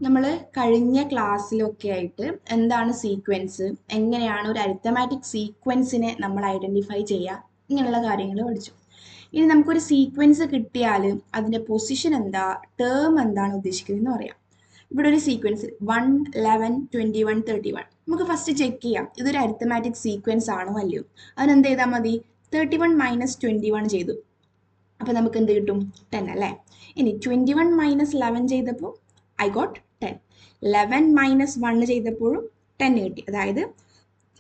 നമ്മൾ കഴിഞ്ഞ ക്ലാസ്സിലൊക്കെ ആയിട്ട് എന്താണ് സീക്വൻസ്, എങ്ങനെയാണ് ഒരു അരിത്തമാറ്റിക് സീക്വൻസിനെ നമ്മൾ ഐഡൻറ്റിഫൈ ചെയ്യുക, ഇങ്ങനെയുള്ള കാര്യങ്ങൾ പഠിച്ചു. ഇനി നമുക്കൊരു സീക്വൻസ് കിട്ടിയാൽ അതിൻ്റെ പൊസിഷൻ എന്താ, ടേം എന്താണ് ഉദ്ദേശിക്കുന്നതെന്ന് പറയാം. ഇവിടെ ഒരു സീക്വൻസ് 1, 11, 21, 31. നമുക്ക് ഫസ്റ്റ് ചെക്ക് ചെയ്യാം ഇതൊരു അരിത്തമാറ്റിക് സീക്വൻസ് ആണോ അല്ലയോ. അതിനെന്ത് ചെയ്താൽ മതി, 31 മൈനസ് 21 ചെയ്തു. അപ്പോൾ നമുക്ക് എന്ത് കിട്ടും, 10 അല്ലേ. ഇനി 21 മൈനസ് 11 ചെയ്തപ്പോൾ ഐ ഗോട്ട് 10. 11 മൈനസ് 1 ചെയ്തപ്പോഴും 10 കിട്ടി. അതായത്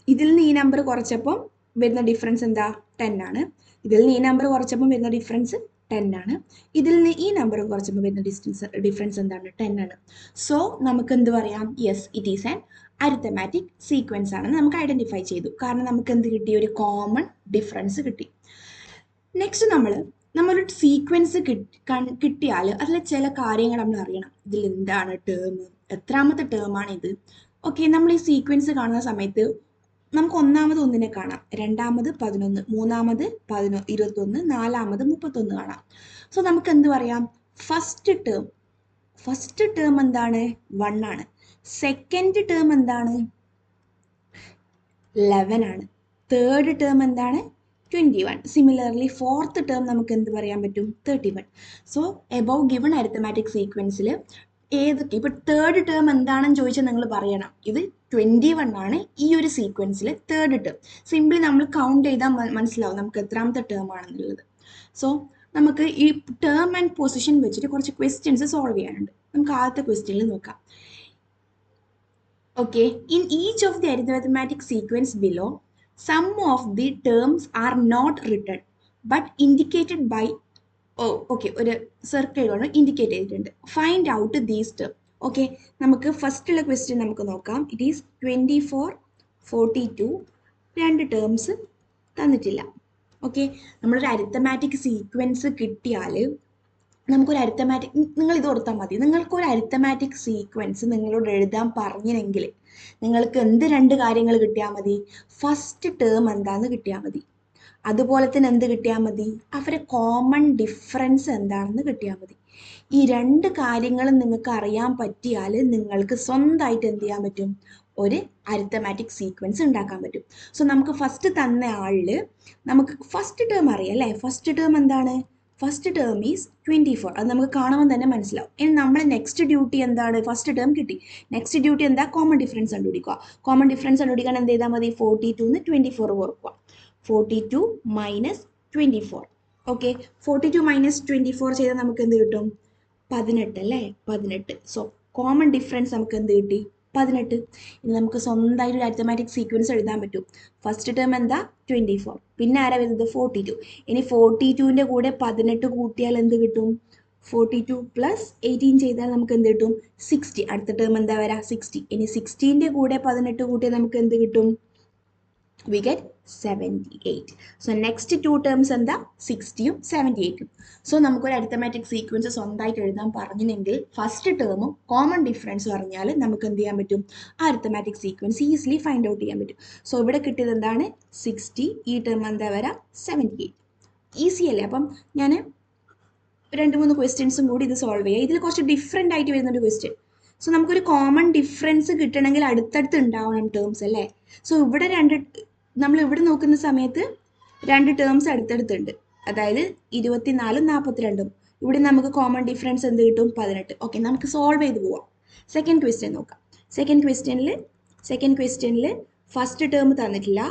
ഇതിൽ നിന്ന് ഈ നമ്പർ കുറച്ചപ്പോൾ വരുന്ന ഡിഫറൻസ് എന്താ, 10 ആണ്. ഇതിൽ നിന്ന് ഈ നമ്പർ കുറച്ചപ്പോൾ വരുന്ന ഡിഫറൻസ് 10 ആണ്. ഇതിൽ നിന്ന് ഈ നമ്പർ കുറച്ചപ്പോൾ വരുന്ന ഡിഫറൻസ് എന്താണ്, 10 ആണ്. സോ നമുക്ക് എന്ത് പറയാം, yes it is an arithmetic sequence ആണെന്ന് നമുക്ക് ഐഡന്റിഫൈ ചെയ്തു. കാരണം നമുക്ക് എന്ത് കിട്ടി, ഒരു കോമൺ ഡിഫറൻസ് കിട്ടി. നെക്സ്റ്റ് നമ്മളൊരു സീക്വൻസ് കിട്ടിയാൽ അതിൽ ചില കാര്യങ്ങൾ നമ്മൾ അറിയണം. ഇതിൽ എന്താണ് ടേം, എത്രാമത്തെ ടേമാണ് ഇത്. ഓക്കെ, നമ്മൾ ഈ സീക്വൻസ് കാണുന്ന സമയത്ത് നമുക്ക് ഒന്നാമത് ഒന്നിനെ കാണാം, രണ്ടാമത് 11, മൂന്നാമത് 21, നാലാമത് 31 കാണാം. സോ നമുക്ക് എന്ത് പറയാം, ഫസ്റ്റ് ടേം എന്താണ്, 1 ആണ്. സെക്കൻഡ് ടേം എന്താണ്, 11 ആണ്. തേർഡ് ടേം എന്താണ്, 21. സിമിലർലി ഫോർത്ത് ടേം നമുക്ക് എന്ത് പറയാൻ പറ്റും, 31. സോ എബവ് ഗിവൺ അരിത്തമാറ്റിക് സീക്വൻസിൽ ഏതൊക്കെ, ഇപ്പോൾ തേർഡ് ടേം എന്താണെന്ന് ചോദിച്ചാൽ നിങ്ങൾ പറയണം ഇത് 21 ആണ് ഈ ഒരു സീക്വൻസിൽ തേർഡ് ടേം. സിംപ്ലി നമ്മൾ കൗണ്ട് ചെയ്താൽ മനസ്സിലാവും നമുക്ക് എത്രാമത്തെ ടേം ആണെന്നുള്ളത്. സോ നമുക്ക് ഈ ടേം ആൻഡ് പൊസിഷൻ വെച്ചിട്ട് കുറച്ച് ക്വസ്റ്റ്യൻസ് സോൾവ് ചെയ്യാനുണ്ട്. നമുക്ക് ആദ്യത്തെ ക്വസ്റ്റ്യനിൽ നോക്കാം. Okay, in each of the arithmetic sequence below, some of the terms are not written but indicated by ഒരു സർക്കിൾ കൊണ്ട് ഇൻഡിക്കേറ്റ് ചെയ്തിട്ടുണ്ട്. Find out these term. Okay, നമുക്ക് ഫസ്റ്റുള്ള ക്വസ്റ്റ്യൻ നമുക്ക് നോക്കാം. It is 24, 42. രണ്ട് ടേംസ് തന്നിട്ടില്ല. ഓക്കെ, നമ്മളൊരു അരിത്തമാറ്റിക് സീക്വൻസ് കിട്ടിയാൽ നമുക്കൊരു അരിത്തമാറ്റിക്, നിങ്ങൾ ഇത് ഓർത്താൽ മതി, നിങ്ങൾക്കൊരു അരിത്തമാറ്റിക് സീക്വൻസ് നിങ്ങളോട് എഴുതാൻ പറഞ്ഞെങ്കിൽ നിങ്ങൾക്ക് എന്ത് രണ്ട് കാര്യങ്ങൾ കിട്ടിയാൽ മതി, ഫസ്റ്റ് ടേം എന്താന്ന് കിട്ടിയാൽ മതി, അതുപോലെ തന്നെ എന്ത് കിട്ടിയാൽ മതി, അവരെ കോമൺ ഡിഫറൻസ് എന്താണെന്ന് കിട്ടിയാൽ മതി. ഈ രണ്ട് കാര്യങ്ങളും നിങ്ങൾക്ക് അറിയാൻ പറ്റിയാൽ നിങ്ങൾക്ക് സ്വന്തമായിട്ട് എന്ത് ചെയ്യാൻ പറ്റും, ഒരു അരിത്തമാറ്റിക് സീക്വൻസ് ഉണ്ടാക്കാൻ പറ്റും. സോ നമുക്ക് ഫസ്റ്റ് തന്ന ആളിൽ നമുക്ക് ഫസ്റ്റ് ടേം അറിയാം അല്ലേ. ഫസ്റ്റ് ടേം എന്താണ്, ഫസ്റ്റ് ടേം ഈസ് 24. അത് നമുക്ക് കാണുമ്പോൾ തന്നെ മനസ്സിലാവും. ഇനി നമ്മൾ നെക്സ്റ്റ് ഡ്യൂട്ടി എന്താണ്, ഫസ്റ്റ് ടേം കിട്ടി, നെക്സ്റ്റ് ഡ്യൂട്ടി എന്താ, കോമൺ ഡിഫറൻസ് കണ്ടുപിടിക്കുക. കോമൺ ഡിഫറൻസ് കണ്ടുപിടിക്കാൻ എന്ത് ചെയ്താൽ മതി, 42 24 കുറക്കുക. 42 മൈനസ് 24. ഓക്കെ, 42 മൈനസ് 24 ചെയ്താൽ നമുക്ക് എന്ത് കിട്ടും, 18 അല്ലേ, 18. സോ കോമൺ ഡിഫറൻസ് നമുക്ക് എന്ത് കിട്ടി, 18. ഇനി നമുക്ക് സ്വന്തമായിട്ട് ഒരു അരിത്തമാറ്റിക് സീക്വൻസ് എഴുതാൻ പറ്റും. ഫസ്റ്റ് ടേം എന്താ, 24. പിന്നെ ആരാ വരുന്നത്, 42. ഇനി 42ൻ്റെ കൂടെ 18 കൂട്ടിയാൽ എന്ത് കിട്ടും, 42 പ്ലസ് 18 ചെയ്താൽ നമുക്ക് എന്ത് കിട്ടും, 60. അടുത്ത ടേം എന്താ വരാ, 60. ഇനി 16ൻ്റെ കൂടെ 18 കൂട്ടിയാൽ നമുക്ക് എന്ത് കിട്ടും, we get 78. So next two terms എന്താ, 60യും 78ഉം. സോ നമുക്കൊരു അരിത്തമാറ്റിക് സീക്വൻസ് സ്വന്തമായിട്ട് എഴുതാൻ പറഞ്ഞെങ്കിൽ ഫസ്റ്റ് ടേമും കോമൺ ഡിഫറൻസും അറിഞ്ഞാൽ നമുക്ക് എന്ത് ചെയ്യാൻ പറ്റും, ആ arithmetic sequence easily find out ചെയ്യാൻ പറ്റും. സോ ഇവിടെ കിട്ടിയത് എന്താണ്, 60. ഈ ടേം എന്താ വരാം, 78. ഈസി അല്ലേ. അപ്പം ഞാൻ 2-3 ക്വസ്റ്റ്യൻസും കൂടി ഇത് സോൾവ് ചെയ്യാം. ഇതിൽ കുറച്ച് ഡിഫറെൻ്റ് ആയിട്ട് വരുന്നൊരു ക്വസ്റ്റ്യൻ. സോ നമുക്കൊരു കോമൺ ഡിഫറൻസ് കിട്ടണമെങ്കിൽ അടുത്തടുത്ത് ഉണ്ടാവണം ടേംസ് അല്ലേ. സോ ഇവിടെ നമ്മൾ ഇവിടെ നോക്കുന്ന സമയത്ത് രണ്ട് ടേംസ് അടുത്തടുത്തുണ്ട്, അതായത് 24ഉം 42ഉം. ഇവിടെ നമുക്ക് കോമൺ ഡിഫറൻസ് എന്ത് കിട്ടും, 18. ഓക്കെ, നമുക്ക് സോൾവ് ചെയ്ത് പോവാം. സെക്കൻഡ് ക്വസ്റ്റ്യൻ നോക്കാം. സെക്കൻഡ് ക്വസ്റ്റ്യനിൽ ഫസ്റ്റ് ടേം തന്നിട്ടില്ല,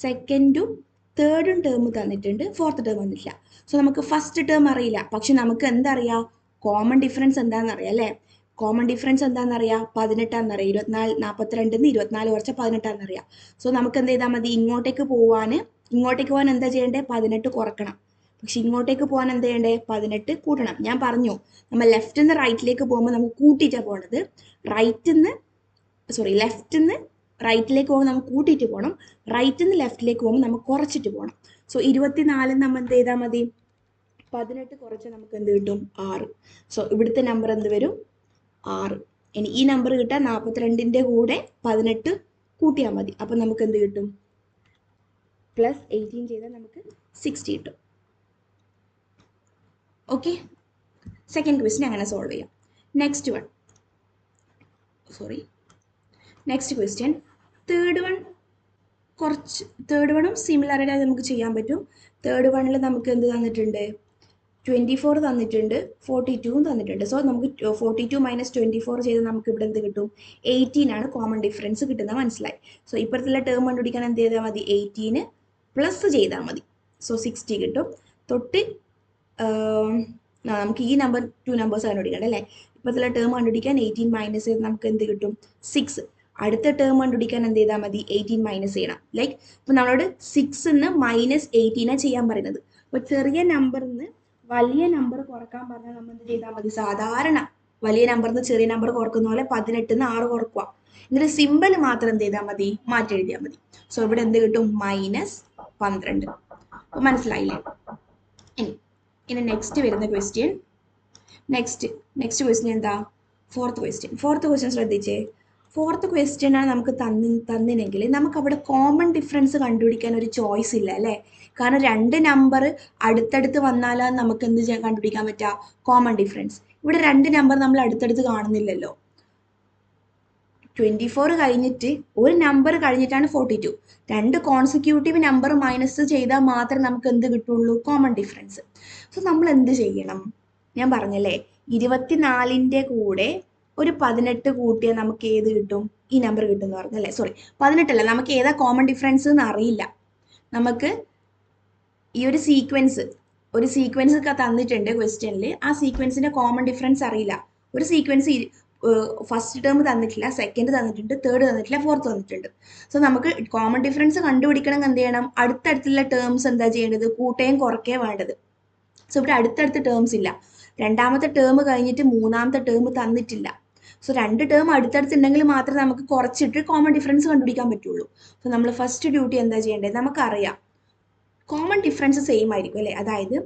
സെക്കൻഡും തേർഡും ടേം തന്നിട്ടുണ്ട്, ഫോർത്ത് ടേം വന്നിട്ടില്ല. സോ നമുക്ക് ഫസ്റ്റ് ടേം അറിയില്ല, പക്ഷെ നമുക്ക് എന്തറിയാം, കോമൺ ഡിഫറൻസ് എന്താണെന്ന് അറിയാം അല്ലേ. കോമൺ ഡിഫറൻസ് എന്താണെന്നറിയാം, 18 24, 42 24 കുറച്ച് 18 സോ നമുക്ക് എന്ത് ചെയ്താൽ മതി, ഇങ്ങോട്ടേക്ക് പോകാൻ എന്താ ചെയ്യേണ്ടത്, 18 കുറക്കണം. പക്ഷെ ഇങ്ങോട്ടേക്ക് പോകാൻ എന്ത് ചെയ്യേണ്ടത്, 18 കൂട്ടണം. ഞാൻ പറഞ്ഞു നമ്മൾ ലെഫ്റ്റിൽ നിന്ന് റൈറ്റിലേക്ക് പോകുമ്പോൾ നമുക്ക് കൂട്ടിയിട്ടാണ് പോകേണ്ടത്, ലെഫ്റ്റിൽ നിന്ന് റൈറ്റിലേക്ക് പോകുമ്പോൾ നമുക്ക് കൂട്ടിയിട്ട് പോകണം, റൈറ്റിൽ നിന്ന് ലെഫ്റ്റിലേക്ക് പോകുമ്പോൾ നമുക്ക് കുറച്ചിട്ട് പോകണം. സോ 24 നമ്മൾ എന്ത് ചെയ്താൽ മതി, 18 കുറച്ച് നമുക്ക് എന്ത് കിട്ടും, 6. സോ ഇവിടുത്തെ നമ്പർ എന്ത് വരും, 6. ഇനി ഈ നമ്പർ കിട്ടാൻ 42ൻ്റെ കൂടെ 18 കൂട്ടിയാൽ മതി. അപ്പം നമുക്ക് എന്ത് കിട്ടും, പ്ലസ് 18 ചെയ്താൽ നമുക്ക് 60 കിട്ടും. ഓക്കെ, സെക്കൻഡ് ക്വസ്റ്റ്യൻ അങ്ങനെ സോൾവ് ചെയ്യാം. Next one, sorry. Next question. Third one third വണ്ണും സിമിലറായിട്ട് നമുക്ക് ചെയ്യാൻ പറ്റും. തേർഡ് വണ്ണിൽ നമുക്ക് എന്ത് തന്നിട്ടുണ്ട്? 24 തന്നിട്ടുണ്ട്, 42 തന്നിട്ടുണ്ട്. സോ നമുക്ക് 42 മൈനസ് 24 ചെയ്ത് നമുക്ക് ഇവിടെ എന്ത് കിട്ടും? 18 ആണ് കോമൺ ഡിഫറൻസ് കിട്ടുന്നത്, മനസ്സിലായി. സോ ഇപ്പോഴത്തുള്ള ടേം കണ്ടുപിടിക്കാൻ എന്ത് ചെയ്താൽ മതി? 18 പ്ലസ് ചെയ്താൽ മതി. സോ 60 കിട്ടും. തൊട്ട് നമുക്ക് ഈ നമ്പർ 2 നമ്പേഴ്സ് കണ്ടുപിടിക്കണ്ട അല്ലേ? ഇപ്പോഴത്തുള്ള ടേം കണ്ടുപിടിക്കാൻ 18 മൈനസ് ചെയ്ത് നമുക്ക് എന്ത് കിട്ടും? 6. അടുത്ത ടേം കണ്ടുപിടിക്കാൻ എന്ത് ചെയ്താൽ മതി? 18 മൈനസ് ചെയ്യണം. ലൈക്ക് ഇപ്പം നമ്മളോട് 6 മൈനസ് 18 ചെയ്യാൻ പറയുന്നത്. അപ്പോൾ ചെറിയ നമ്പറിൽ നിന്ന് വലിയ നമ്പർ കുറക്കാൻ പറഞ്ഞാൽ നമ്മൾ എന്ത് ചെയ്താൽ മതി? സാധാരണ വലിയ നമ്പറിൽ നിന്ന് ചെറിയ നമ്പർ കുറക്കുന്ന പോലെ 18 6 കുറക്കുക. എന്നിട്ട് സിമ്പിൾ മാത്രം എന്ത് ചെയ്താൽ മതി? മാറ്റി എഴുതിയാൽ മതി. സോ ഇവിടെ എന്ത് കിട്ടും? -12. അപ്പോൾ മനസ്സിലായില്ലേ? ഇനി നെക്സ്റ്റ് വരുന്ന ക്വസ്റ്റ്യൻ. നെക്സ്റ്റ് ക്വസ്റ്റ്യൻ എന്താ? ഫോർത്ത് ക്വസ്റ്റ്യൻ ശ്രദ്ധിച്ചേ. ഫോർത്ത് ക്വസ്റ്റ്യനാണ് നമുക്ക് തന്നിനെങ്കിൽ നമുക്ക് അവിടെ കോമൺ ഡിഫറൻസ് കണ്ടുപിടിക്കാൻ ഒരു ചോയ്സ് ഇല്ല അല്ലേ? കാരണം 2 നമ്പർ അടുത്തടുത്ത് വന്നാലാണ് നമുക്ക് എന്ത് കണ്ടുപിടിക്കാൻ പറ്റുക? Common difference. ഇവിടെ 2 നമ്പർ നമ്മൾ അടുത്തടുത്ത് കാണുന്നില്ലല്ലോ. 24 കഴിഞ്ഞിട്ട് ഒരു നമ്പർ കഴിഞ്ഞിട്ടാണ് 42. 2 കോൺസിക്യൂട്ടീവ് നമ്പർ മൈനസ് ചെയ്താൽ മാത്രമേ നമുക്ക് എന്ത് കിട്ടുള്ളൂ? Common difference. സോ നമ്മൾ എന്ത് ചെയ്യണം? ഞാൻ പറഞ്ഞല്ലേ, 24ൻ്റെ കൂടെ ഒരു 18 കൂട്ടിയാൽ നമുക്ക് ഏത് കിട്ടും? ഈ നമ്പർ കിട്ടും എന്ന് പറഞ്ഞല്ലേ? സോറി, 18 നമുക്ക് ഏതാ കോമൺ ഡിഫറൻസ് എന്ന് അറിയില്ല. നമുക്ക് ഈ ഒരു സീക്വൻസ് ഒക്കെ തന്നിട്ടുണ്ട് ക്വസ്റ്റ്യനിൽ. ആ സീക്വൻസിന്റെ കോമൺ ഡിഫറൻസ് അറിയില്ല. ഒരു സീക്വൻസ് ഫസ്റ്റ് ടേം തന്നിട്ടില്ല, സെക്കൻഡ് തന്നിട്ടുണ്ട്, തേർഡ് തന്നിട്ടില്ല, ഫോർത്ത് തന്നിട്ടുണ്ട്. സോ നമുക്ക് കോമൺ ഡിഫറൻസ് കണ്ടുപിടിക്കണമെങ്കിൽ എന്ത് ചെയ്യണം? അടുത്തടുത്തുള്ള ടേംസ് എന്താ ചെയ്യേണ്ടത്? കൂട്ടുകയും കുറയ്ക്കുകയും വേണ്ടത്. സോ ഇവിടെ അടുത്തടുത്ത് ടേംസ് ഇല്ല. രണ്ടാമത്തെ ടേം കഴിഞ്ഞിട്ട് മൂന്നാമത്തെ ടേം തന്നിട്ടില്ല. സോ 2 ടേം അടുത്തടുത്തുണ്ടെങ്കിൽ മാത്രമേ നമുക്ക് കുറച്ചിട്ട് കോമൺ ഡിഫറൻസ് കണ്ടുപിടിക്കാൻ പറ്റുള്ളൂ. സോ നമ്മൾ ഫസ്റ്റ് ഡ്യൂട്ടി എന്താ ചെയ്യേണ്ടത്? നമുക്കറിയാം കോമൺ ഡിഫറൻസ് സെയിം ആയിരിക്കും അല്ലേ? അതായത്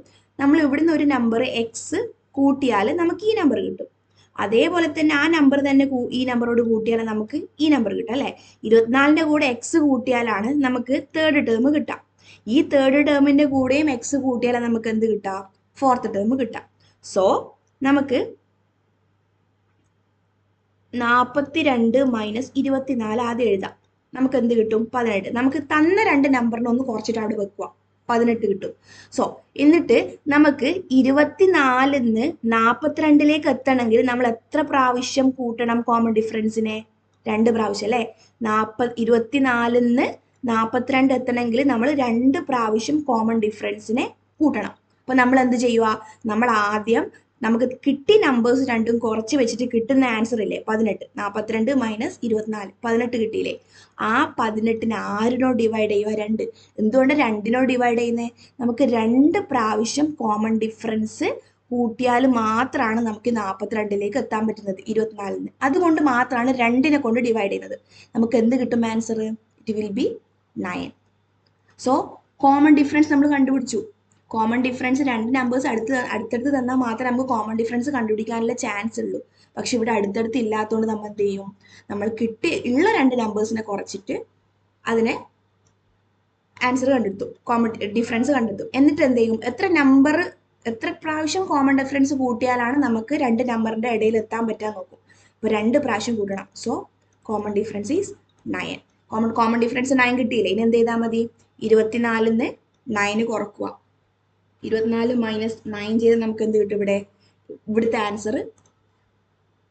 നമ്മൾ ഇവിടുന്ന് ഒരു നമ്പർ എക്സ് കൂട്ടിയാൽ നമുക്ക് ഈ നമ്പർ കിട്ടും. അതേപോലെ തന്നെ ആ നമ്പർ തന്നെ ഈ നമ്പറോട് കൂട്ടിയാൽ നമുക്ക് ഈ നമ്പർ കിട്ടും അല്ലേ? 24ൻ്റെ കൂടെ എക്സ് കൂട്ടിയാലാണ് നമുക്ക് തേർഡ് ടേം കിട്ടാം. ഈ തേർഡ് ടേമിൻ്റെ കൂടെയും എക്സ് കൂട്ടിയാലാണ് നമുക്ക് എന്ത് കിട്ടാം? ഫോർത്ത് ടേം കിട്ടാം. സോ നമുക്ക് 42 മൈനസ് 24 ആദ്യം എഴുതാം. നമുക്ക് എന്ത് കിട്ടും? 18. നമുക്ക് തന്ന 2 നമ്പറിനെ ഒന്ന് കുറച്ചിട്ട് അവിടെ വെക്കുക, 18 കിട്ടും. സോ എന്നിട്ട് നമുക്ക് 24ന്ന് 42ലേക്ക് എത്തണമെങ്കിൽ നമ്മൾ എത്ര പ്രാവശ്യം കൂട്ടണം കോമൺ ഡിഫറൻസിനെ? 2 പ്രാവശ്യം അല്ലേ? 24ന്ന് 42 എത്തണമെങ്കിൽ നമ്മൾ 2 പ്രാവശ്യം കോമൺ ഡിഫറൻസിനെ കൂട്ടണം. അപ്പോൾ നമ്മൾ എന്ത് ചെയ്യുക? നമ്മൾ ആദ്യം നമുക്ക് കിട്ടിയ നമ്പേഴ്സ് രണ്ടും കുറച്ച് വെച്ചിട്ട് കിട്ടുന്ന ആൻസർ ഇല്ലേ? 18. 42 മൈനസ് 24, 18 കിട്ടിയില്ലേ? ആ 18നെ ആരിനോ ഡിവൈഡ് ചെയ്യുക? 2. എന്തുകൊണ്ട് 2നോ ഡിവൈഡ് ചെയ്യുന്നത്? നമുക്ക് 2 പ്രാവശ്യം കോമൺ ഡിഫറൻസ് കൂട്ടിയാൽ മാത്രമാണ് നമുക്ക് 42ലേക്ക് എത്താൻ പറ്റുന്നത് 24ന്. അതുകൊണ്ട് മാത്രമാണ് 2നെ കൊണ്ട് ഡിവൈഡ് ചെയ്യുന്നത്. നമുക്ക് എന്ത് കിട്ടും answer? It will be 9. So common difference നമ്മൾ കണ്ടുപിടിച്ചു. കോമൺ ഡിഫറൻസ് 2 നമ്പേഴ്സ് അടുത്തടുത്ത് തന്നാൽ മാത്രമേ നമുക്ക് കോമൺ ഡിഫറൻസ് കണ്ടുപിടിക്കാനുള്ള ചാൻസ് ഉള്ളൂ. പക്ഷെ ഇവിടെ അടുത്തടുത്ത് ഇല്ലാത്തതുകൊണ്ട് നമ്മൾ എന്ത് ചെയ്യും? നമ്മൾ ഉള്ള 2 നമ്പേഴ്സിനെ കുറച്ചിട്ട് അതിനെ ആൻസർ കണ്ടെത്തും, കോമൺ ഡിഫറൻസ് കണ്ടെത്തും. എന്നിട്ട് എന്ത് ചെയ്യും? എത്ര പ്രാവശ്യം കോമൺ ഡിഫറൻസ് കൂട്ടിയാലാണ് നമുക്ക് 2 നമ്പറിൻ്റെ ഇടയിൽ എത്താൻ പറ്റാൻ നോക്കും. അപ്പോൾ 2 പ്രാവശ്യം കൂട്ടണം. So common difference is 9. Common difference 9 കിട്ടിയില്ലേ? ഇനി എന്ത് ചെയ്താൽ മതി? 24ന്ന് 9 കുറക്കുക. 24 മൈനസ് 9 ചെയ്ത് നമുക്ക് എന്ത് കിട്ടും? ഇവിടുത്തെ ആൻസർ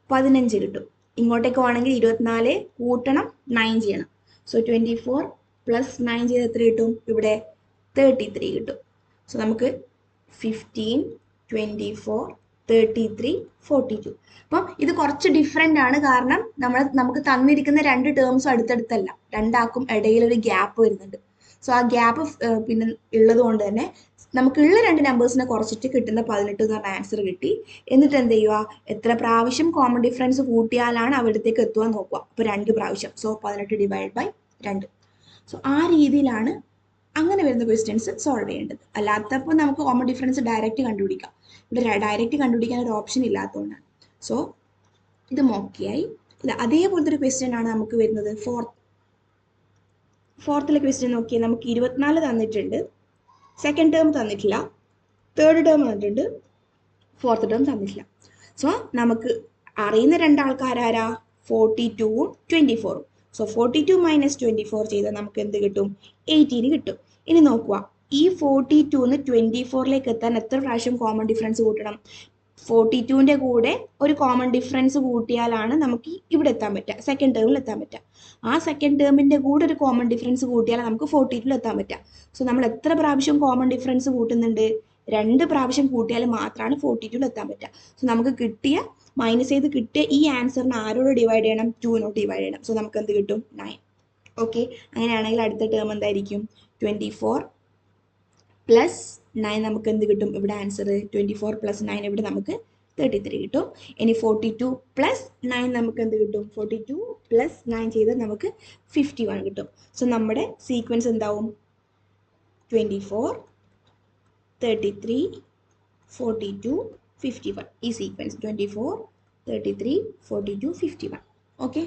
15 കിട്ടും. ഇങ്ങോട്ടേക്ക് വേണമെങ്കിൽ 24 കൂട്ടണം, 9 ചെയ്യണം. സോ 24 പ്ലസ് 9 ചെയ്ത് എത്ര കിട്ടും? ഇവിടെ 33 കിട്ടും. സോ നമുക്ക് 15, 24, 33, 42. അപ്പം ഇത് കുറച്ച് ഡിഫറെൻ്റ് ആണ്. കാരണം നമുക്ക് തന്നിരിക്കുന്ന 2 ടേംസും അടുത്തടുത്തല്ല, രണ്ടാക്കും ഇടയിലൊരു ഗ്യാപ്പ് വരുന്നുണ്ട്. സോ ആ ഗ്യാപ്പ് പിന്നെ ഉള്ളത് കൊണ്ട് തന്നെ നമുക്കുള്ള 2 നമ്പേഴ്സിനെ കുറച്ചിട്ട് കിട്ടുന്ന 18 എന്ന് പറഞ്ഞ ആൻസർ കിട്ടി. എന്നിട്ട് എന്ത് ചെയ്യുക? എത്ര പ്രാവശ്യം കോമൺ ഡിഫറൻസ് കൂട്ടിയാലാണ് അവിടത്തേക്ക് എത്തുവാൻ നോക്കുക. അപ്പോൾ 2 പ്രാവശ്യം. So 18 divide by 2. സോ ആ രീതിയിലാണ് അങ്ങനെ വരുന്ന ക്വസ്റ്റ്യൻസ് സോൾവ് ചെയ്യേണ്ടത്. അല്ലാത്തപ്പോൾ നമുക്ക് കോമൺ ഡിഫറൻസ് ഡയറക്റ്റ് കണ്ടുപിടിക്കാം. ഇവിടെ ഡയറക്റ്റ് കണ്ടുപിടിക്കാൻ ഒരു ഓപ്ഷൻ ഇല്ലാത്തതുകൊണ്ടാണ്. സോ ഇത് മോക്കിയായി. അതേപോലത്തെ ഒരു ക്വസ്റ്റ്യൻ ആണ് നമുക്ക് വരുന്നത് ഫോർത്തിലെ ക്വസ്റ്റ്യൻ നോക്കിയാൽ നമുക്ക് 24 തന്നിട്ടുണ്ട്, സെക്കൻഡ് ടേം തന്നിട്ടില്ല, തേർഡ് ടേം തന്നിട്ടുണ്ട്, ഫോർത്ത് ടേം തന്നിട്ടില്ല. സോ നമുക്ക് അറിയുന്ന 2 ആൾക്കാരാരാ? 42ഉം 24ഉം. സോ 42 മൈനസ് 24 ചെയ്താൽ നമുക്ക് എന്ത് കിട്ടും? 18 കിട്ടും. ഇനി നോക്കുക, ഈ 42ന്ന് 24ലേക്ക് എത്താൻ എത്ര പ്രാവശ്യം കോമൺ ഡിഫറൻസ് കൂട്ടണം? 42ൻ്റെ കൂടെ ഒരു കോമൺ ഡിഫറൻസ് കൂട്ടിയാലാണ് നമുക്ക് ഇവിടെ എത്താൻ പറ്റുക, സെക്കൻഡ് ടേമിൽ എത്താൻ പറ്റുക. ആ സെക്കൻഡ് ടേമിൻ്റെ കൂടെ ഒരു കോമൺ ഡിഫറൻസ് കൂട്ടിയാലാണ് നമുക്ക് 42ൽ എത്താൻ പറ്റുക. സോ നമ്മൾ എത്ര പ്രാവശ്യം കോമൺ ഡിഫറൻസ് കൂട്ടുന്നുണ്ട്? 2 പ്രാവശ്യം കൂട്ടിയാൽ മാത്രമാണ് 42ൽ എത്താൻ പറ്റുക. സോ നമുക്ക് കിട്ടിയ മൈനസ് ചെയ്ത് കിട്ടിയ ഈ ആൻസറിന് ആരോട് ഡിവൈഡ് ചെയ്യണം? 2നോട് ഡിവൈഡ് ചെയ്യണം. സോ നമുക്ക് എന്ത് കിട്ടും? 9. ഓക്കെ, അങ്ങനെയാണെങ്കിൽ അടുത്ത ടേം എന്തായിരിക്കും? 24 പ്ലസ് 9 നമുക്ക് എന്ത് കിട്ടും? ഇവിടെ ആൻസർ 24 പ്ലസ് 9 ഇവിടെ നമുക്ക് 33 കിട്ടും. ഇനി 42 പ്ലസ് 9 നമുക്ക് എന്ത് കിട്ടും? 42 പ്ലസ് 9 ചെയ്താൽ നമുക്ക് 51 കിട്ടും. സോ നമ്മുടെ സീക്വൻസ് എന്താവും? 24, 33, 42, 51. ഈ സീക്വൻസ് 24, 33, 42, 51. ഓക്കെ,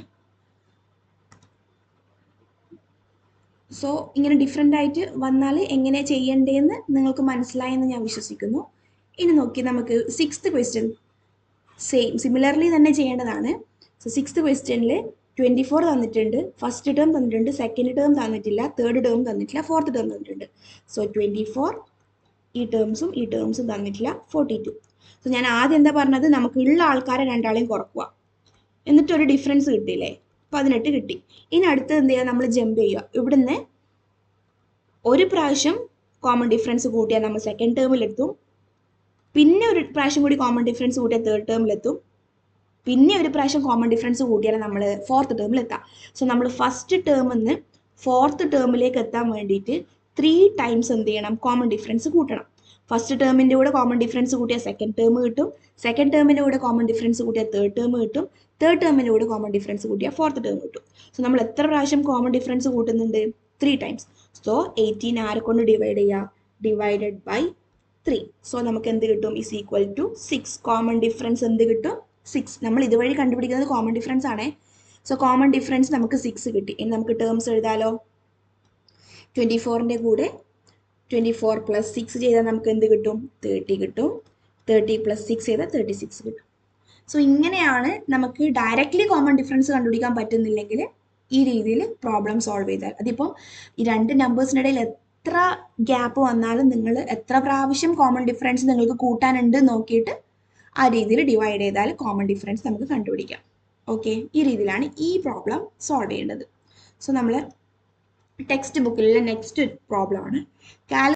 സോ ഇങ്ങനെ ഡിഫറെൻ്റ് ആയിട്ട് വന്നാൽ എങ്ങനെ ചെയ്യേണ്ടതെന്ന് നിങ്ങൾക്ക് മനസ്സിലായെന്ന് ഞാൻ വിശ്വസിക്കുന്നു. ഇനി നോക്കി നമുക്ക് 6th ക്വസ്റ്റ്യൻ സിമിലർലി തന്നെ ചെയ്യേണ്ടതാണ്. സോ 6th ക്വസ്റ്റ്യനിൽ 24 തന്നിട്ടുണ്ട്, ഫസ്റ്റ് ടേം തന്നിട്ടുണ്ട്, സെക്കൻഡ് ടേം തന്നിട്ടില്ല, തേർഡ് ടേം തന്നിട്ടില്ല, ഫോർത്ത് ടേം തന്നിട്ടുണ്ട്. സോ 24 ഈ ടേംസും തന്നിട്ടില്ല, 42. സോ ഞാൻ ആദ്യം എന്താ പറഞ്ഞത്? നമുക്ക് ഉള്ള ആൾക്കാരെ രണ്ടാളെയും കുറക്കുക, എന്നിട്ടൊരു ഡിഫറൻസ് കിട്ടിയില്ലേ? 18 കിട്ടി. ഇനി അടുത്തത് എന്ത് ചെയ്യുക? നമ്മൾ ജമ്പ് ചെയ്യുക. ഇവിടുന്ന് ഒരു പ്രാവശ്യം കോമൺ ഡിഫറൻസ് കൂട്ടിയാൽ നമ്മൾ സെക്കൻഡ് ടേമിലെത്തും, പിന്നെ ഒരു പ്രാവശ്യം കൂടി കോമൺ ഡിഫറൻസ് കൂട്ടിയാൽ തേർഡ് ടേമിലെത്തും, പിന്നെ ഒരു പ്രാവശ്യം കോമൺ ഡിഫറൻസ് കൂട്ടിയാൽ നമ്മൾ ഫോർത്ത് ടേമിലെത്താം. സോ നമ്മൾ ഫസ്റ്റ് ടേമിൽ നിന്ന് ഫോർത്ത് ടേമിലേക്ക് എത്താൻ വേണ്ടിയിട്ട് 3 ടൈംസ് എന്ത് ചെയ്യണം? കോമൺ ഡിഫറൻസ് കൂട്ടണം. ഫസ്റ്റ് ടേമിൻ്റെ കൂടെ കോമൺ ഡിഫറൻസ് കൂട്ടിയാൽ സെക്കൻഡ് ടേം കിട്ടും, സെക്കൻഡ് ടേമിൻ്റെ കൂടെ കോമൺ ഡിഫറൻസ് കൂട്ടിയാൽ തേർഡ് ടേം കിട്ടും, തേർഡ് ടേമിൻ്റെ കൂടെ കോമൺ ഡിഫറൻസ് കൂട്ടിയാൽ ഫോർത്ത് ടേം കിട്ടും. സോ നമ്മൾ എത്ര പ്രാവശ്യം കോമൺ ഡിഫറൻസ് കൂട്ടുന്നുണ്ട്? 3 ടൈംസ്. സോ 18 ആരെ കൊണ്ട് ഡിവൈഡ് ചെയ്യുക? Divided by 3. സോ നമുക്ക് എന്ത് കിട്ടും? Is equal to 6. Common difference എന്ത് കിട്ടും? 6. നമ്മൾ ഇതുവഴി കണ്ടുപിടിക്കുന്നത് കോമൺ ഡിഫറൻസ് ആണ്. സോ കോമൺ ഡിഫറൻസ് നമുക്ക് 6 കിട്ടി. ഇനി നമുക്ക് ടേംസ് എഴുതാലോ. 24ൻ്റെ കൂടെ 24 പ്ലസ് 6 ചെയ്താൽ നമുക്ക് എന്ത് കിട്ടും? 30 കിട്ടും. 30 പ്ലസ് 6 ചെയ്താൽ 36 കിട്ടും. സോ ഇങ്ങനെയാണ് നമുക്ക് ഡയറക്റ്റ്ലി കോമൺ ഡിഫറൻസ് കണ്ടുപിടിക്കാൻ പറ്റുന്നില്ലെങ്കിൽ ഈ രീതിയിൽ പ്രോബ്ലം സോൾവ് ചെയ്താൽ. അതിപ്പോൾ ഈ രണ്ട് നമ്പേഴ്സിനിടയിൽ എത്ര ഗ്യാപ്പ് വന്നാലും നിങ്ങൾ എത്ര പ്രാവശ്യം കോമൺ ഡിഫറൻസ് നിങ്ങൾക്ക് കൂട്ടാനുണ്ട് നോക്കിയിട്ട് ആ രീതിയിൽ ഡിവൈഡ് ചെയ്താൽ കോമൺ ഡിഫറൻസ് നമുക്ക് കണ്ടുപിടിക്കാം. ഓക്കെ, ഈ രീതിയിലാണ് ഈ പ്രോബ്ലം സോൾവ് ചെയ്യേണ്ടത്. സോ നമ്മൾ ടെക്സ്റ്റ് ബുക്കിലുള്ള നെക്സ്റ്റ് പ്രോബ്ലം ആണ്